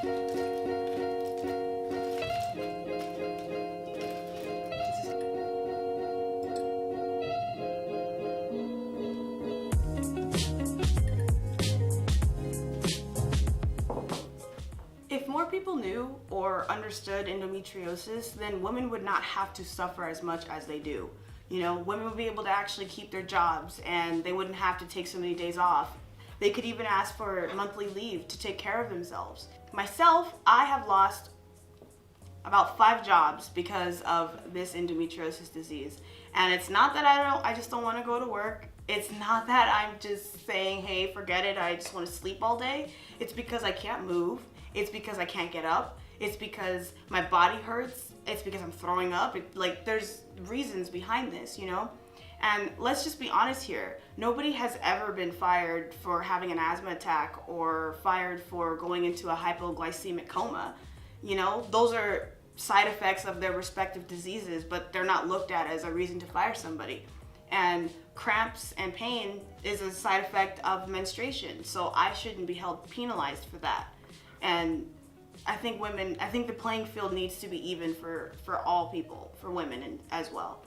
If more people knew or understood endometriosis, then women would not have to suffer as much as they do. You know, women would be able to actually keep their jobs and they wouldn't have to take so many days off. They could even ask for monthly leave to take care of themselves. Myself, I have lost about 5 jobs because of this endometriosis disease. And it's not that I just don't want to go to work. It's not that I'm just saying, hey, forget it, I just want to sleep all day. It's because I can't move. It's because I can't get up. It's because my body hurts. It's because I'm throwing up. There's reasons behind this, you know? And let's just be honest here. Nobody has ever been fired for having an asthma attack or fired for going into a hypoglycemic coma. You know, those are side effects of their respective diseases, but they're not looked at as a reason to fire somebody. And cramps and pain is a side effect of menstruation, so I shouldn't be held penalized for that. And I think the playing field needs to be even for all people, for women as well.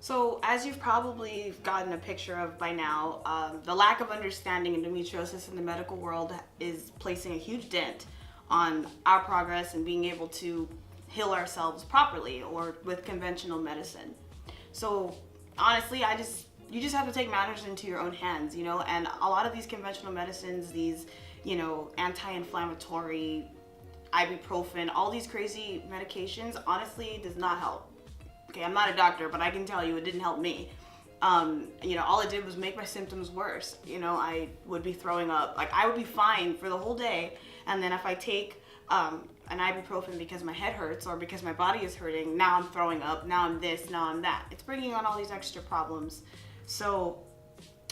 So as you've probably gotten a picture of by now, the lack of understanding endometriosis in the medical world is placing a huge dent on our progress and being able to heal ourselves properly or with conventional medicine. So honestly, you just have to take matters into your own hands, you know, and a lot of these conventional medicines, these, you know, anti-inflammatory, ibuprofen, all these crazy medications, honestly, does not help. Okay, I'm not a doctor, but I can tell you it didn't help me. You know, all it did was make my symptoms worse. You know, I would be throwing up. Like, I would be fine for the whole day, and then if I take an ibuprofen because my head hurts or because my body is hurting, now I'm throwing up, now I'm this, now I'm that. It's bringing on all these extra problems. So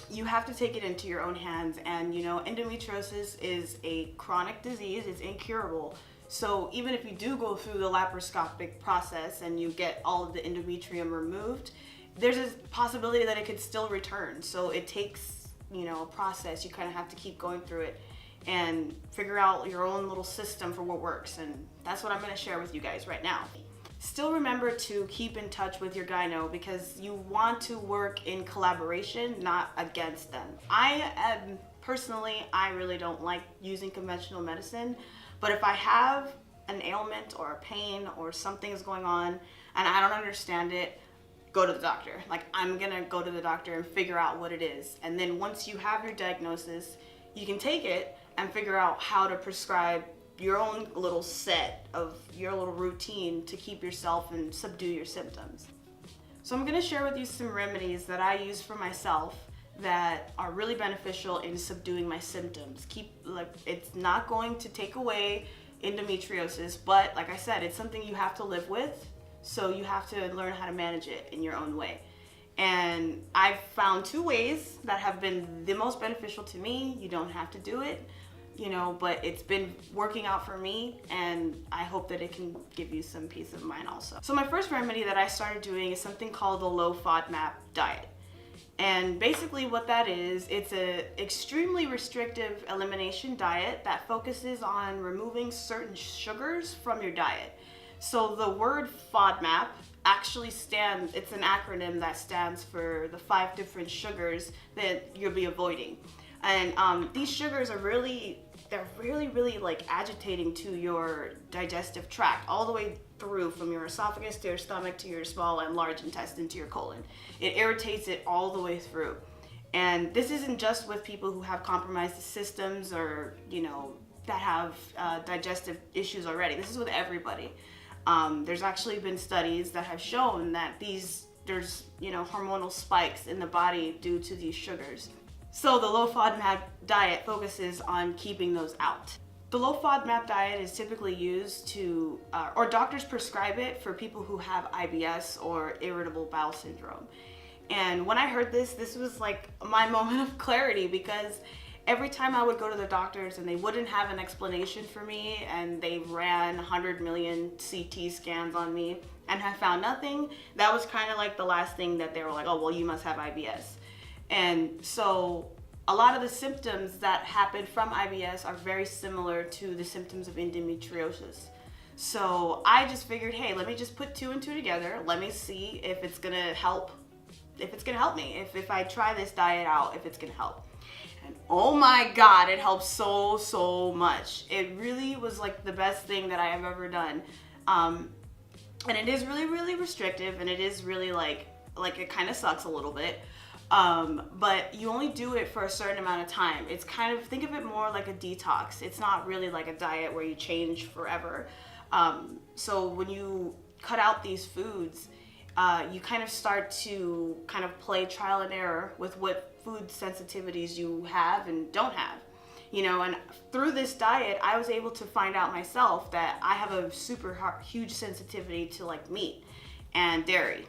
you have to take it into your own hands. And you know, endometriosis is a chronic disease, it's incurable. So even if you do go through the laparoscopic process and you get all of the endometrium removed, there's a possibility that it could still return. So it takes, you know, a process. You kind of have to keep going through it and figure out your own little system for what works. And that's what I'm going to share with you guys right now. Still remember to keep in touch with your gyno because you want to work in collaboration, not against them. Personally, I really don't like using conventional medicine, but if I have an ailment or a pain or something is going on and I don't understand it, go to the doctor. Like, I'm gonna go to the doctor and figure out what it is. And then once you have your diagnosis, you can take it and figure out how to prescribe your own little set of your little routine to keep yourself and subdue your symptoms. So I'm gonna share with you some remedies that I use for myself that are really beneficial in subduing my symptoms. It's not going to take away endometriosis, but like I said, it's something you have to live with, so you have to learn how to manage it in your own way. And I've found 2 ways that have been the most beneficial to me. You don't have to do it, you know, but it's been working out for me, and I hope that it can give you some peace of mind also. So my first remedy that I started doing is something called the low FODMAP diet. And basically what that is, it's an extremely restrictive elimination diet that focuses on removing certain sugars from your diet. So the word FODMAP actually it's an acronym that stands for the 5 different sugars that you'll be avoiding. And these sugars are really like agitating to your digestive tract all the way through, from your esophagus to your stomach to your small and large intestine to your colon. It irritates it all the way through. And this isn't just with people who have compromised systems or, you know, that have digestive issues already. This is with everybody. There's actually been studies that have shown that there's, you know, hormonal spikes in the body due to these sugars. So the low FODMAP diet focuses on keeping those out. The low FODMAP diet is typically used to, or doctors prescribe it for people who have IBS or irritable bowel syndrome. And when I heard this was like my moment of clarity, because every time I would go to the doctors and they wouldn't have an explanation for me, and they ran 100 million CT scans on me and have found nothing, that was kind of like the last thing that they were like, oh, well, you must have IBS. And so a lot of the symptoms that happen from IBS are very similar to the symptoms of endometriosis. So I just figured, hey, let me just put 2 and 2 together. Let me see if it's gonna help. If it's gonna help me. If I try this diet out, if it's gonna help. And oh my God, it helps so much. It really was like the best thing that I have ever done. And it is really restrictive, and it is really like it kind of sucks a little bit. But you only do it for a certain amount of time. It's kind of, think of it more like a detox. It's not really like a diet where you change forever. So when you cut out these foods, you kind of start to kind of play trial and error with what food sensitivities you have and don't have. You know, and through this diet, I was able to find out myself that I have a huge sensitivity to like meat and dairy.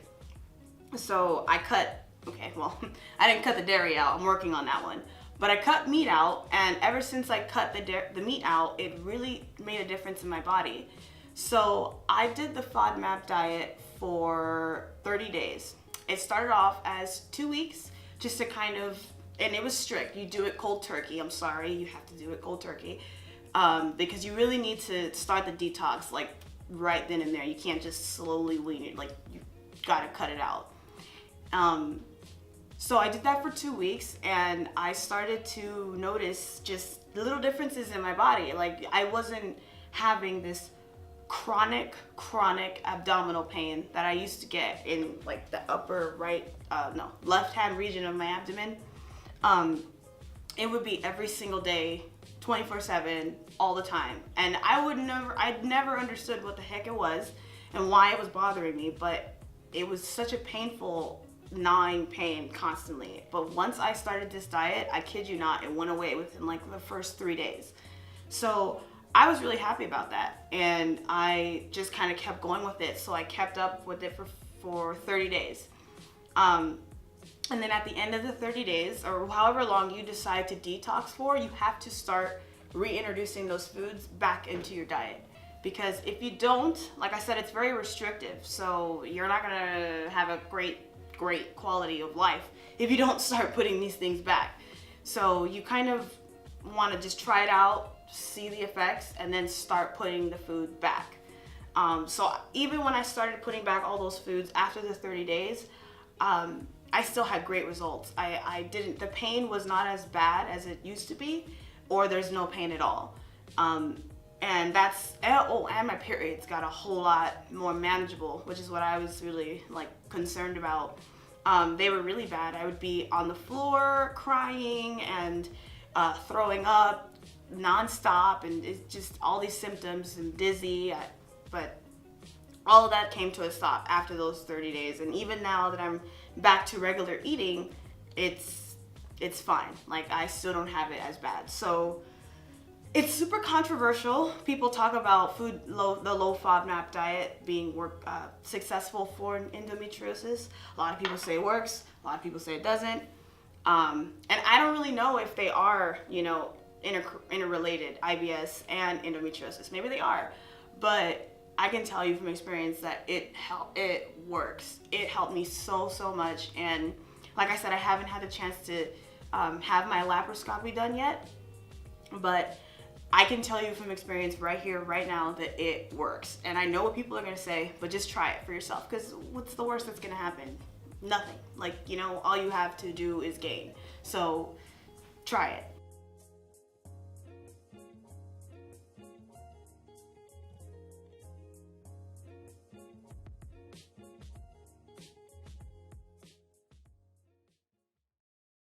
So I cut, okay, well, I didn't cut the dairy out. I'm working on that one. But I cut meat out, and ever since I cut the meat out, it really made a difference in my body. So I did the FODMAP diet for 30 days. It started off as 2 weeks, just to kind of, and it was strict. You do it cold turkey. I'm sorry, you have to do it cold turkey, because you really need to start the detox like right then and there. You can't just slowly wean it. Like, you gotta cut it out. So I did that for 2 weeks, and I started to notice just little differences in my body. Like, I wasn't having this chronic abdominal pain that I used to get in like the upper left hand region of my abdomen. It would be every single day, 24/7, all the time. And I'd never understood what the heck it was and why it was bothering me, but it was such a painful, gnawing pain constantly. But once I started this diet, I kid you not, it went away within like the first 3 days. So I was really happy about that, and I just kind of kept going with it. So I kept up with it for 30 days. And then at the end of the 30 days, or however long you decide to detox for, you have to start reintroducing those foods back into your diet. Because if you don't, like I said, it's very restrictive. So you're not gonna have a great quality of life if you don't start putting these things back. So you kind of want to just try it out, see the effects, and then start putting the food back. So even when I started putting back all those foods after the 30 days, I still had great results. The pain was not as bad as it used to be, or there's no pain at all. And my periods got a whole lot more manageable, which is what I was really like concerned about. They were really bad. I would be on the floor crying and throwing up nonstop, and it's just all these symptoms, and dizzy. But all of that came to a stop after those 30 days. And even now that I'm back to regular eating, it's fine. Like, I still don't have it as bad. So it's super controversial. People talk about the low FODMAP diet being successful for endometriosis. A lot of people say it works. A lot of people say it doesn't. And I don't really know if they are, interrelated, IBS and endometriosis. Maybe they are, but I can tell you from experience that it works. It helped me so much. And like I said, I haven't had the chance to have my laparoscopy done yet, but I can tell you from experience right here, right now, that it works. And I know what people are gonna say, but just try it for yourself, because what's the worst that's gonna happen? Nothing. Like, all you have to do is gain. So try it.